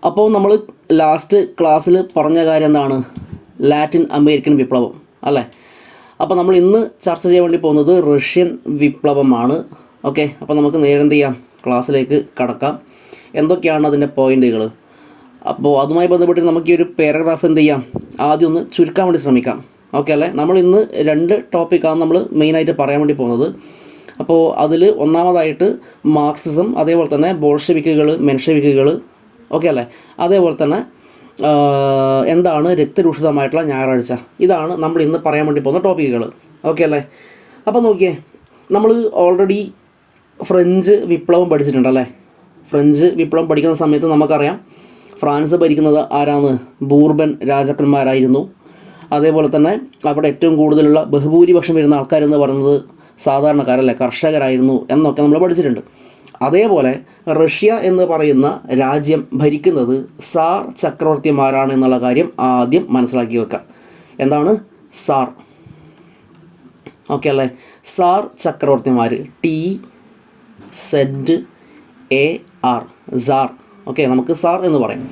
അപ്പോൾ നമ്മൾ ലാസ്റ്റ് ക്ലാസ്സിൽ പറഞ്ഞ കാര്യം എന്താണ്? ലാറ്റിൻ അമേരിക്കൻ വിപ്ലവം അല്ലേ? അപ്പോൾ നമ്മൾ ഇന്ന് ചർച്ച ചെയ്യാൻ വേണ്ടി പോകുന്നത് റഷ്യൻ വിപ്ലവമാണ്. ഓക്കെ, അപ്പോൾ നമുക്ക് നേരെ എന്ത് ചെയ്യാം, ക്ലാസ്സിലേക്ക് കടക്കാം. എന്തൊക്കെയാണ് അതിൻ്റെ പോയിന്റുകൾ? അപ്പോൾ അതുമായി ബന്ധപ്പെട്ട് നമുക്ക് ഈ ഒരു പാരഗ്രാഫ് എന്ത് ചെയ്യാം, ആദ്യം ഒന്ന് ചുരുക്കാൻ വേണ്ടി ശ്രമിക്കാം. ഓക്കെ അല്ലേ? നമ്മൾ ഇന്ന് 2 ടോപ്പിക്കാണ് നമ്മൾ മെയിനായിട്ട് പറയാൻ വേണ്ടി പോകുന്നത്. അപ്പോൾ അതിൽ ഒന്നാമതായിട്ട് മാർക്സിസം, അതേപോലെ തന്നെ ബോൾഷെവിക്കുകൾ, മെൻഷെവിക്കുകൾ, ഓക്കെ അല്ലേ? അതേപോലെ തന്നെ എന്താണ് രക്തരൂഷിതമായിട്ടുള്ള ഞായറാഴ്ച. ഇതാണ് നമ്മൾ ഇന്ന് പറയാൻ വേണ്ടി പോകുന്ന ടോപ്പിക്കുകൾ. ഓക്കെ അല്ലേ? അപ്പോൾ നോക്കിയേ, നമ്മൾ ഓൾറെഡി ഫ്രഞ്ച് വിപ്ലവം പഠിച്ചിട്ടുണ്ടല്ലേ? ഫ്രഞ്ച് വിപ്ലവം പഠിക്കുന്ന സമയത്ത് നമുക്കറിയാം ഫ്രാൻസ് ഭരിക്കുന്നത് ആരാണ്? ബൂർബൻ രാജാക്കന്മാരായിരുന്നു. അതേപോലെ തന്നെ അവിടെ ഏറ്റവും കൂടുതലുള്ള ബഹുഭൂരിപക്ഷം വരുന്ന ആൾക്കാരെന്ന് പറയുന്നത് സാധാരണക്കാരല്ലേ, കർഷകരായിരുന്നു എന്നൊക്കെ നമ്മൾ പഠിച്ചിട്ടുണ്ട്. അതേപോലെ റഷ്യ എന്ന് പറയുന്ന രാജ്യം ഭരിക്കുന്നത് സാർ ചക്രവർത്തിമാരാണ് എന്നുള്ള കാര്യം ആദ്യം മനസ്സിലാക്കി വെക്കാം. എന്താണ് സാർ? ഓക്കെ അല്ലേ? Sir ചക്രവർത്തിമാർ, TZAR, sir. ഓക്കെ, നമുക്ക് സാർ എന്ന് പറയാം.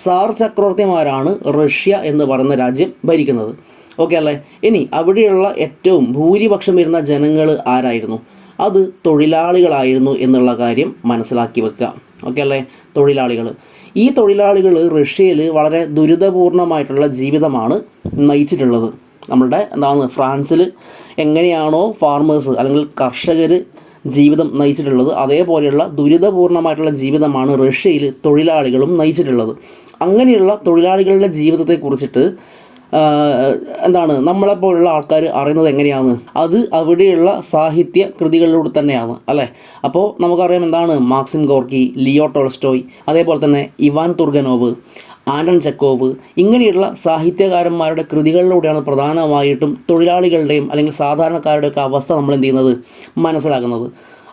സാർ ചക്രവർത്തിമാരാണ് റഷ്യ എന്ന് പറയുന്ന രാജ്യം ഭരിക്കുന്നത്. ഓക്കെ അല്ലേ? ഇനി അവിടെയുള്ള ഏറ്റവും ഭൂരിപക്ഷം വരുന്ന ജനങ്ങൾ ആരായിരുന്നു? അത് തൊഴിലാളികളായിരുന്നു എന്നുള്ള കാര്യം മനസ്സിലാക്കി വെക്കുക. ഓക്കെ അല്ലേ? തൊഴിലാളികൾ. ഈ തൊഴിലാളികൾ റഷ്യയിൽ വളരെ ദുരിതപൂർണമായിട്ടുള്ള ജീവിതമാണ് നയിച്ചിട്ടുള്ളത്. നമ്മളുടെ ഫ്രാൻസിൽ എങ്ങനെയാണോ ഫാർമേഴ്സ് അല്ലെങ്കിൽ കർഷകർ ജീവിതം നയിച്ചിട്ടുള്ളത്, അതേപോലെയുള്ള ദുരിതപൂർണമായിട്ടുള്ള ജീവിതമാണ് റഷ്യയിൽ തൊഴിലാളികളും നയിച്ചിട്ടുള്ളത്. അങ്ങനെയുള്ള തൊഴിലാളികളുടെ ജീവിതത്തെക്കുറിച്ചിട്ട് നമ്മളെപ്പോലുള്ള ആൾക്കാർ അറിയുന്നത് എങ്ങനെയാണ്? അത് അവിടെയുള്ള സാഹിത്യ കൃതികളിലൂടെ തന്നെയാണ് അല്ലേ? അപ്പോൾ നമുക്കറിയാം എന്താണ് മാക്സിം ഗോർക്കി, ലിയോ ടോൾസ്റ്റോയ്, അതേപോലെ തന്നെ ഇവാൻ തുർഗനോവ്, ആൻഡൺ ചെക്കോവ്, ഇങ്ങനെയുള്ള സാഹിത്യകാരന്മാരുടെ കൃതികളിലൂടെയാണ് പ്രധാനമായിട്ടും തൊഴിലാളികളുടെയും അല്ലെങ്കിൽ സാധാരണക്കാരുടെയൊക്കെ അവസ്ഥ നമ്മൾ എന്ത് ചെയ്യുന്നത്, മനസ്സിലാക്കുന്നത്.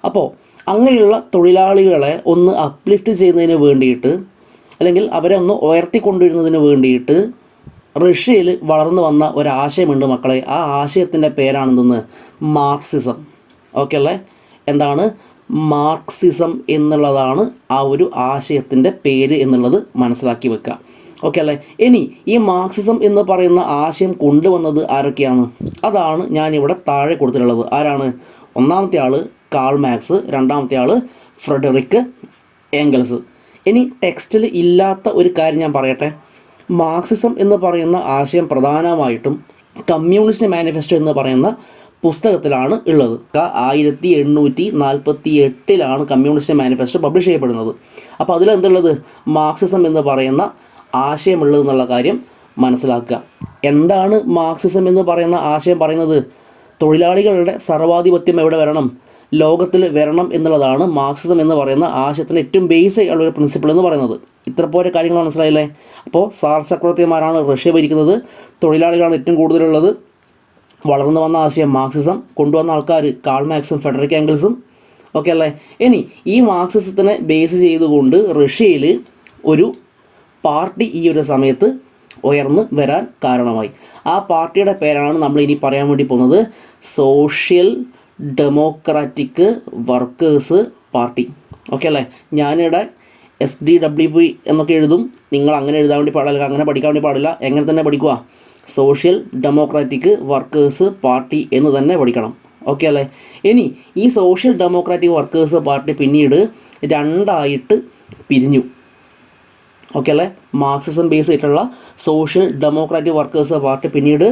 അപ്പോൾ അങ്ങനെയുള്ള തൊഴിലാളികളെ ഒന്ന് അപ്ലിഫ്റ്റ് ചെയ്യുന്നതിന് വേണ്ടിയിട്ട്, അല്ലെങ്കിൽ അവരെ ഒന്ന് ഉയർത്തിക്കൊണ്ടുവരുന്നതിന് വേണ്ടിയിട്ട് റഷ്യയിൽ വളർന്നു വന്ന ഒരാശയമുണ്ട് മക്കളെ. ആ ആശയത്തിൻ്റെ പേരാണെന്തെന്ന്? മാർക്സിസം. ഓക്കെ അല്ലേ? എന്താണ് മാർക്സിസം എന്നുള്ളതാണ് ആ ഒരു ആശയത്തിൻ്റെ പേര് എന്നുള്ളത് മനസ്സിലാക്കി വെക്കുക. ഓക്കെ അല്ലേ? ഇനി ഈ മാർക്സിസം എന്ന് പറയുന്ന ആശയം കൊണ്ടുവന്നത് ആരൊക്കെയാണ്? അതാണ് ഞാനിവിടെ താഴെ കൊടുത്തിട്ടുള്ളത്. ആരാണ്? ഒന്നാമത്തെ ആൾ കാൾ മാർക്സ്, രണ്ടാമത്തെ ആൾ ഫ്രെഡറിക് ഏംഗൽസ്. ഇനി ടെക്സ്റ്റിൽ ഇല്ലാത്ത ഒരു കാര്യം ഞാൻ പറയട്ടെ. മാർക്സിസം എന്ന് പറയുന്ന ആശയം പ്രധാനമായിട്ടും കമ്മ്യൂണിസ്റ്റ് മാനിഫെസ്റ്റോ എന്ന് പറയുന്ന പുസ്തകത്തിലാണ് ഉള്ളത്. 1848 കമ്മ്യൂണിസ്റ്റ് മാനിഫെസ്റ്റോ പബ്ലിഷ് ചെയ്യപ്പെടുന്നത്. അപ്പോൾ അതിലെന്തുള്ളത്? മാർക്സിസം എന്ന് പറയുന്ന ആശയമുള്ളത് എന്നുള്ള കാര്യം മനസ്സിലാക്കുക. എന്താണ് മാർക്സിസം എന്ന് പറയുന്ന ആശയം പറയുന്നത്? തൊഴിലാളികളുടെ സർവാധിപത്യം എവിടെ വരണം? ലോകത്തിൽ വരണം എന്നുള്ളതാണ് മാർക്സിസം എന്ന് പറയുന്ന ആശയത്തിന് ഏറ്റവും ബേസിക് ഉള്ള ഒരു പ്രിൻസിപ്പിൾ എന്ന് പറയുന്നത്. ഇത്ര പോലെ കാര്യങ്ങൾ മനസ്സിലായില്ലേ? അപ്പോൾ സാർ ചക്രവർത്തിമാരാണ് റഷ്യ ഭരിക്കുന്നത്, തൊഴിലാളികളാണ് ഏറ്റവും കൂടുതലുള്ളത്. വളർന്നു വന്ന ആശയം മാർക്സിസം, കൊണ്ടുവന്ന ആൾക്കാർ കാൾ മാർക്സും ഫ്രെഡറിക് ഏംഗൽസും. ഓക്കെ അല്ലേ? ഇനി ഈ മാർക്സിസത്തിനെ ബേസ് ചെയ്തുകൊണ്ട് റഷ്യയിൽ ഒരു പാർട്ടി ഈ ഒരു സമയത്ത് ഉയർന്നു വരാൻ കാരണമായി. ആ പാർട്ടിയുടെ പേരാണ് നമ്മൾ ഇനി പറയാൻ വേണ്ടി പോകുന്നത് social democratic workers party. Okay അല്ലേ? ഞാനിവിടെ SDWP എന്നൊക്കെ എഴുതും. നിങ്ങൾ അങ്ങനെ എഴുതാൻ വേണ്ടി പാടില്ല, അങ്ങനെ പഠിക്കാൻ വേണ്ടി പാടില്ല. എങ്ങനെ തന്നെ പഠിക്കുക? സോഷ്യൽ ഡെമോക്രാറ്റിക് വർക്കേഴ്സ് പാർട്ടി എന്ന് തന്നെ പഠിക്കണം. ഓക്കെ അല്ലേ? ഇനി ഈ സോഷ്യൽ ഡെമോക്രാറ്റിക് വർക്കേഴ്സ് പാർട്ടി പിന്നീട് 2 പിരിഞ്ഞു. ഓക്കെ അല്ലേ? മാർക്സിസം ബേസ് ചെയ്തിട്ടുള്ള സോഷ്യൽ ഡെമോക്രാറ്റിക് വർക്കേഴ്സ് പാർട്ടി പിന്നീട്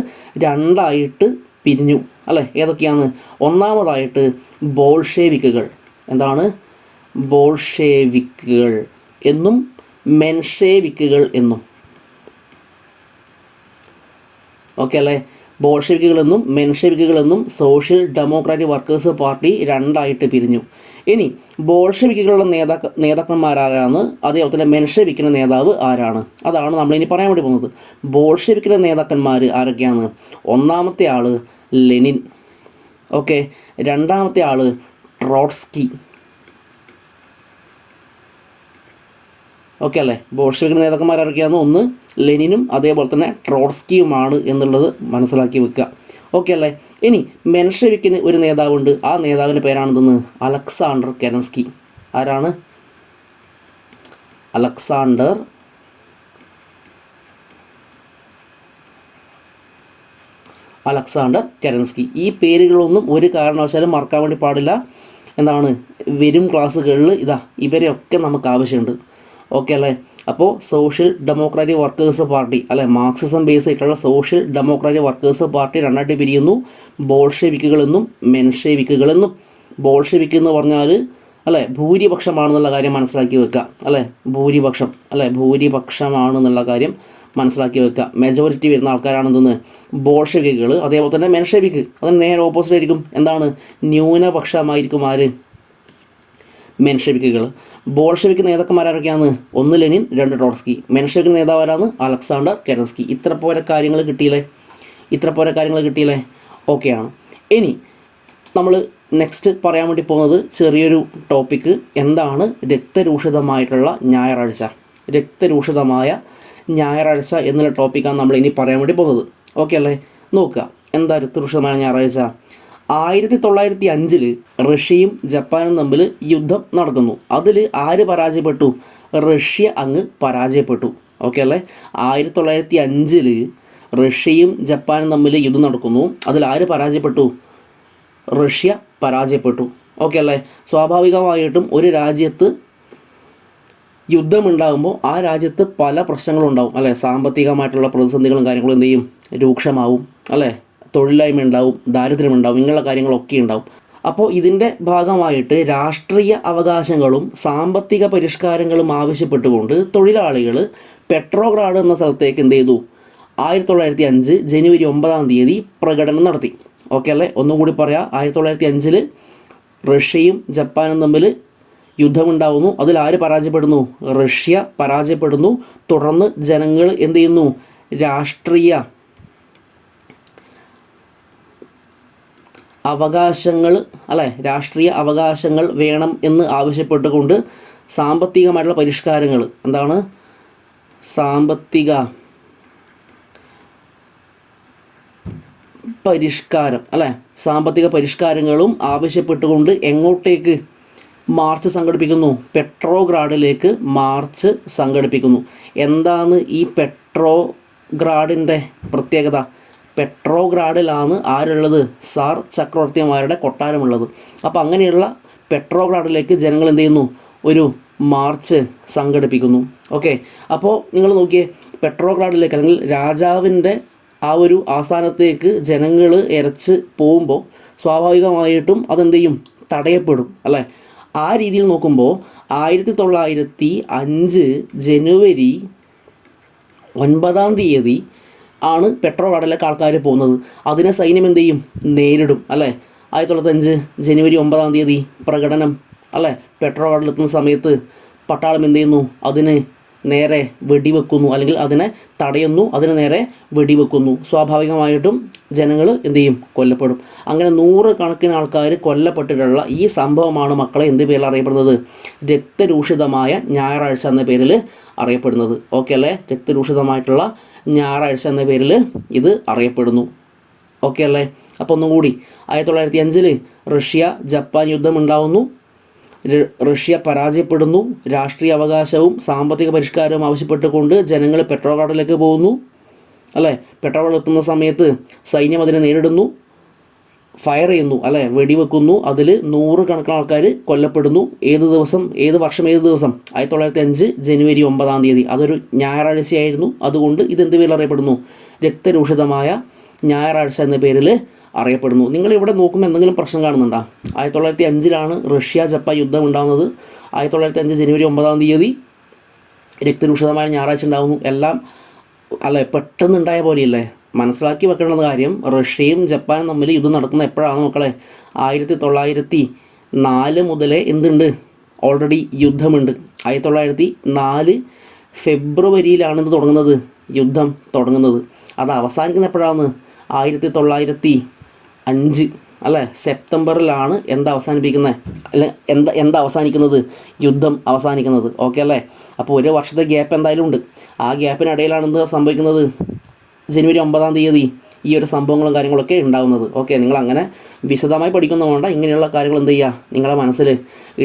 2 പിരിഞ്ഞു അല്ലേ? ഏതൊക്കെയാണ്? ഒന്നാമതായിട്ട് ബോൾഷെവിക്കുകൾ. എന്താണ്? ബോൾഷെവിക്കുകൾ എന്നും മെൻഷെവിക്കുകൾ എന്നും. ഓക്കെ അല്ലേ? ബോൾഷെവിക്കുകളെന്നും മെൻഷെവിക്കുകളെന്നും സോഷ്യൽ ഡെമോക്രാറ്റിക് വർക്കേഴ്സ് പാർട്ടി 2 പിരിഞ്ഞു. ഇനി ബോൾഷെവിക്കുകളുടെ നേതാക്കന്മാരാരാണ്? അതേപോലെ തന്നെ മെൻഷെവിക്കിൻ്റെ നേതാവ് ആരാണ്? അതാണ് നമ്മളിനി പറയാൻ വേണ്ടി പോകുന്നത്. ബോൾഷെവിക്കിൻ്റെ നേതാക്കന്മാർ ആരൊക്കെയാണ്? ഒന്നാമത്തെ ആൾ ലെനിൻ. ഓക്കെ. രണ്ടാമത്തെ ആൾ ട്രോട്സ്കി. ഓക്കെ അല്ലേ? ബോൾഷെവിക്കിൻ്റെ നേതാക്കന്മാരൊക്കെയാണ്? ഒന്ന് ലെനിനും അതേപോലെ തന്നെ ട്രോട്സ്കിയുമാണ് എന്നുള്ളത് മനസ്സിലാക്കി വെക്കുക. ഓക്കെ അല്ലേ? ഇനി മെൻഷെവിക്കിന് ഒരു നേതാവുണ്ട്. ആ നേതാവിൻ്റെ പേരാണെന്തെന്ന്? Alexander Kerensky. ആരാണ്? Alexander Alexander Kerensky. ഈ പേരുകളൊന്നും ഒരു കാരണവശാലും മറക്കാൻ വേണ്ടി പാടില്ല. എന്താണ്, വരും ക്ലാസ്സുകളിൽ ഇവരെയൊക്കെ നമുക്ക് ആവശ്യമുണ്ട്. ഓക്കെ അല്ലേ? അപ്പോൾ സോഷ്യൽ ഡെമോക്രാറ്റിക് വർക്കേഴ്സ് പാർട്ടി അല്ലെ, മാർക്സിസം ബേസ് ആയിട്ടുള്ള സോഷ്യൽ ഡെമോക്രാറ്റിക് വർക്കേഴ്സ് പാർട്ടി രണ്ടായിട്ട് പിരിയുന്നു. ബോൾഷെവിക്കുകളെന്നും മെൻഷെവിക്കുകളെന്നും. ബോൾഷെവിക്ക് എന്ന് പറഞ്ഞാൽ അല്ലേ ഭൂരിപക്ഷമാണെന്നുള്ള കാര്യം മനസ്സിലാക്കി വെക്കുക. അല്ലേ ഭൂരിപക്ഷമാണെന്നുള്ള കാര്യം മനസ്സിലാക്കി വെക്കുക. മെജോറിറ്റി വരുന്ന ആൾക്കാരാണെന്ന് ബോൾഷെവിക്കുകൾ. അതേപോലെ തന്നെ മെൻഷെവിക്ക് അതിന് നേരെ ഓപ്പോസിറ്റ് ആയിരിക്കും. എന്താണ്, ന്യൂനപക്ഷമായിരിക്കും ആര്? മെൻഷെവിക്കുകൾ. ബോൾഷെവിക്ക് നേതാക്കന്മാരൊക്കെയാണ്? 1 ലെനിൻ, 2 ട്രോട്സ്കി. മെൻഷെവിക്ക് നേതാവാരാണ്? Alexander Kerensky. ഇത്ര പോരെ കാര്യങ്ങൾ കിട്ടിയില്ലേ? ഓക്കെയാണ്. ഇനി നമ്മൾ നെക്സ്റ്റ് പറയാൻ വേണ്ടി പോകുന്നത് ചെറിയൊരു ടോപ്പിക്ക്. എന്താണ് രക്തരൂഷിതമായ ഞായറാഴ്ച എന്നുള്ള ടോപ്പിക്കാണ് നമ്മൾ ഇനി പറയാൻ വേണ്ടി പോകുന്നത്. ഓക്കെ അല്ലേ? നോക്കുക, എന്താ രക്തരൂഷിതമായ ഞായറാഴ്ച? 1905 റഷ്യയും ജപ്പാനും തമ്മിൽ യുദ്ധം നടക്കുന്നു. അതിൽ ആര് പരാജയപ്പെട്ടു? റഷ്യ അങ്ങ് പരാജയപ്പെട്ടു. ഓക്കെ അല്ലേ? 1905 റഷ്യയും ജപ്പാനും തമ്മിൽ യുദ്ധം നടക്കുന്നു. അതിൽ ആര് പരാജയപ്പെട്ടു? റഷ്യ പരാജയപ്പെട്ടു. ഓക്കെ അല്ലേ? സ്വാഭാവികമായിട്ടും ഒരു രാജ്യത്ത് യുദ്ധമുണ്ടാകുമ്പോൾ ആ രാജ്യത്ത് പല പ്രശ്നങ്ങളുണ്ടാവും അല്ലേ? സാമ്പത്തികമായിട്ടുള്ള പ്രതിസന്ധികളും കാര്യങ്ങളും എന്ത് ചെയ്യും? രൂക്ഷമാവും അല്ലേ? തൊഴിലില്ലായ്മ ഉണ്ടാവും, ദാരിദ്ര്യമുണ്ടാവും, ഇങ്ങനെയുള്ള കാര്യങ്ങളൊക്കെ ഉണ്ടാവും. അപ്പോൾ ഇതിൻ്റെ ഭാഗമായിട്ട് രാഷ്ട്രീയ അവകാശങ്ങളും സാമ്പത്തിക പരിഷ്കാരങ്ങളും ആവശ്യപ്പെട്ടുകൊണ്ട് തൊഴിലാളികൾ പെട്രോഗ്രാഡ് എന്ന സ്ഥലത്തേക്ക് എന്ത് ചെയ്തു? 1905 ജനുവരി 9 പ്രകടനം നടത്തി. ഓക്കെ അല്ലേ? ഒന്നും കൂടി പറയാം. 1905 റഷ്യയും ജപ്പാനും തമ്മിൽ യുദ്ധമുണ്ടാകുന്നു. അതിൽ ആര് പരാജയപ്പെടുന്നു? റഷ്യ പരാജയപ്പെടുന്നു. തുടർന്ന് ജനങ്ങൾ എന്ത് ചെയ്യുന്നു? രാഷ്ട്രീയ അവകാശങ്ങൾ വേണം എന്ന് ആവശ്യപ്പെട്ടുകൊണ്ട് സാമ്പത്തികമായിട്ടുള്ള പരിഷ്കാരങ്ങൾ, എന്താണ് സാമ്പത്തിക പരിഷ്കാരങ്ങളും ആവശ്യപ്പെട്ടുകൊണ്ട് എങ്ങോട്ടേക്ക് മാർച്ച് സംഘടിപ്പിക്കുന്നു? പെട്രോഗ്രാഡിലേക്ക് മാർച്ച് സംഘടിപ്പിക്കുന്നു. എന്താണ് ഈ പെട്രോഗ്രാഡിൻ്റെ പ്രത്യേകത? പെട്രോഗ്രാഡിലാണ് ആരുള്ളത്? സാർ ചക്രവർത്തിമാരുടെ കൊട്ടാരമുള്ളത്. അപ്പോൾ അങ്ങനെയുള്ള പെട്രോഗ്രാഡിലേക്ക് ജനങ്ങൾ എന്ത് ചെയ്യുന്നു? ഒരു മാർച്ച് സംഘടിപ്പിക്കുന്നു. ഓക്കെ, അപ്പോൾ നിങ്ങൾ നോക്കിയേ, പെട്രോഗ്രാഡിലേക്ക് അല്ലെങ്കിൽ രാജാവിൻ്റെ ആ ഒരു ആസ്ഥാനത്തേക്ക് ജനങ്ങൾ ഇരച്ച് പോകുമ്പോൾ സ്വാഭാവികമായിട്ടും അതെന്ത് ചെയ്യും? തടയപ്പെടും അല്ലേ? ആ രീതിയിൽ നോക്കുമ്പോൾ 1905 ജനുവരി 9 ആണ് പെട്രോഗ്രാഡിലേക്ക് ആൾക്കാർ പോകുന്നത്. അതിനെ സൈന്യം എന്ത് ചെയ്യും? നേരിടും അല്ലേ? 1905 ജനുവരി 9 പ്രകടനം അല്ലേ? പെട്രോഗ്രാഡിലെത്തുന്ന സമയത്ത് പട്ടാളം എന്ത് ചെയ്യുന്നു? അതിന് നേരെ വെടിവെക്കുന്നു, അല്ലെങ്കിൽ അതിനെ തടയുന്നു, അതിന് നേരെ വെടിവെക്കുന്നു. സ്വാഭാവികമായിട്ടും ജനങ്ങൾ എന്ത് ചെയ്യും? കൊല്ലപ്പെടും. അങ്ങനെ 100 കണക്കിന് ആൾക്കാർ കൊല്ലപ്പെട്ടിട്ടുള്ള ഈ സംഭവമാണ് മക്കളെ എന്ത് പേരിൽ അറിയപ്പെടുന്നത്? രക്തരൂഷിതമായ ഞായറാഴ്ച എന്ന പേരിൽ അറിയപ്പെടുന്നത്. ഓക്കെ അല്ലേ? രക്തരൂഷിതമായിട്ടുള്ള ഞായറാഴ്ച എന്ന പേരിൽ ഇത് അറിയപ്പെടുന്നു. ഓക്കെ അല്ലേ? അപ്പോൾ ഒന്നും കൂടി, 1905 റഷ്യ ജപ്പാൻ യുദ്ധം ഉണ്ടാവുന്നു. റഷ്യ പരാജയപ്പെടുന്നു. രാഷ്ട്രീയ അവകാശവും സാമ്പത്തിക പരിഷ്കാരവും ആവശ്യപ്പെട്ടുകൊണ്ട് ജനങ്ങൾ പെട്രോഗ്രാഡിലേക്ക് പോകുന്നു അല്ലേ? പെട്രോഗ്രാഡ് എത്തുന്ന സമയത്ത് സൈന്യം അതിനെ നേരിടുന്നു, ഫയർ ചെയ്യുന്നു അല്ലേ? വെടിവെക്കുന്നു. അതിൽ 100 കണക്കിന് ആൾക്കാർ കൊല്ലപ്പെടുന്നു. ഏത് ദിവസം? 1905 ജനുവരി 9 അതൊരു ഞായറാഴ്ചയായിരുന്നു. അതുകൊണ്ട് ഇതെന്ത് പേരിൽ അറിയപ്പെടുന്നു? രക്തരൂഷിതമായ ഞായറാഴ്ച എന്ന പേരിൽ അറിയപ്പെടുന്നു. നിങ്ങളിവിടെ നോക്കുമ്പോൾ എന്തെങ്കിലും പ്രശ്നം കാണുന്നുണ്ടോ? 1905 റഷ്യ ജപ്പാൻ യുദ്ധം ഉണ്ടാകുന്നത്. 1905 ജനുവരി 9 രക്തരൂഷിതമായ ഞായറാഴ്ച ഉണ്ടാകുന്നു. എല്ലാം അല്ലേ പെട്ടെന്നുണ്ടായ പോലെയല്ലേ? മനസ്സിലാക്കി വെക്കേണ്ട കാര്യം, റഷ്യയും ജപ്പാനും തമ്മിൽ യുദ്ധം നടക്കുന്ന എപ്പോഴാണ് മക്കളെ? 1904 മുതലേ എന്തുണ്ട്? ഓൾറെഡി യുദ്ധമുണ്ട്. 1904 ഫെബ്രുവരിയിലാണ് ഇത് തുടങ്ങുന്നത്, യുദ്ധം തുടങ്ങുന്നത്. അത് അവസാനിക്കുന്ന എപ്പോഴാണ്? 1905 അല്ലേ? സെപ്റ്റംബറിലാണ് അവസാനിക്കുന്നത്? യുദ്ധം അവസാനിക്കുന്നത്. ഓക്കെ അല്ലേ? അപ്പോൾ 1 വർഷത്തെ ഗ്യാപ്പ് എന്തായാലും ഉണ്ട്. ആ ഗ്യാപ്പിനിടയിലാണ് എന്ത് സംഭവിക്കുന്നത്? ജനുവരി 9 ഈ ഒരു സംഭവങ്ങളും കാര്യങ്ങളൊക്കെ ഉണ്ടാകുന്നത്. ഓക്കെ, നിങ്ങൾ അങ്ങനെ വിശദമായി പഠിക്കുന്നതുകൊണ്ട് ഇങ്ങനെയുള്ള കാര്യങ്ങൾ എന്ത് ചെയ്യുക? നിങ്ങളുടെ മനസ്സിൽ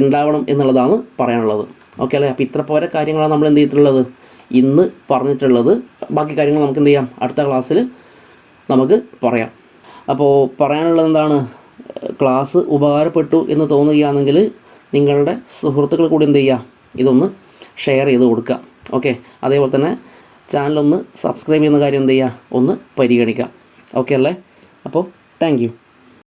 ഉണ്ടാവണം എന്നുള്ളതാണ് പറയാനുള്ളത്. ഓക്കെ അല്ലേ? അപ്പോൾ ഇത്ര പോരെ കാര്യങ്ങളാണ് നമ്മൾ എന്ത് ചെയ്തിട്ടുള്ളത്? ഇന്ന് പറഞ്ഞിട്ടുള്ളത്. ബാക്കി കാര്യങ്ങൾ നമുക്ക് എന്ത് ചെയ്യാം? അടുത്ത ക്ലാസ്സിൽ നമുക്ക് പറയാം. അപ്പോൾ പറയാനുള്ളത് എന്താണ്, ക്ലാസ് ഉപകാരപ്പെട്ടു എന്ന് തോന്നുകയാണെങ്കിൽ നിങ്ങളുടെ സുഹൃത്തുക്കൾ കൂടി എന്ത് ചെയ്യുക, ഇതൊന്ന് ഷെയർ ചെയ്ത് കൊടുക്കുക. ഓക്കെ, അതേപോലെ തന്നെ ചാനലൊന്ന് സബ്സ്ക്രൈബ് ചെയ്യുന്ന കാര്യം എന്ത് ചെയ്യുക, ഒന്ന് പരിഗണിക്കാം. ഓക്കെ അല്ലേ? അപ്പോൾ താങ്ക് യു.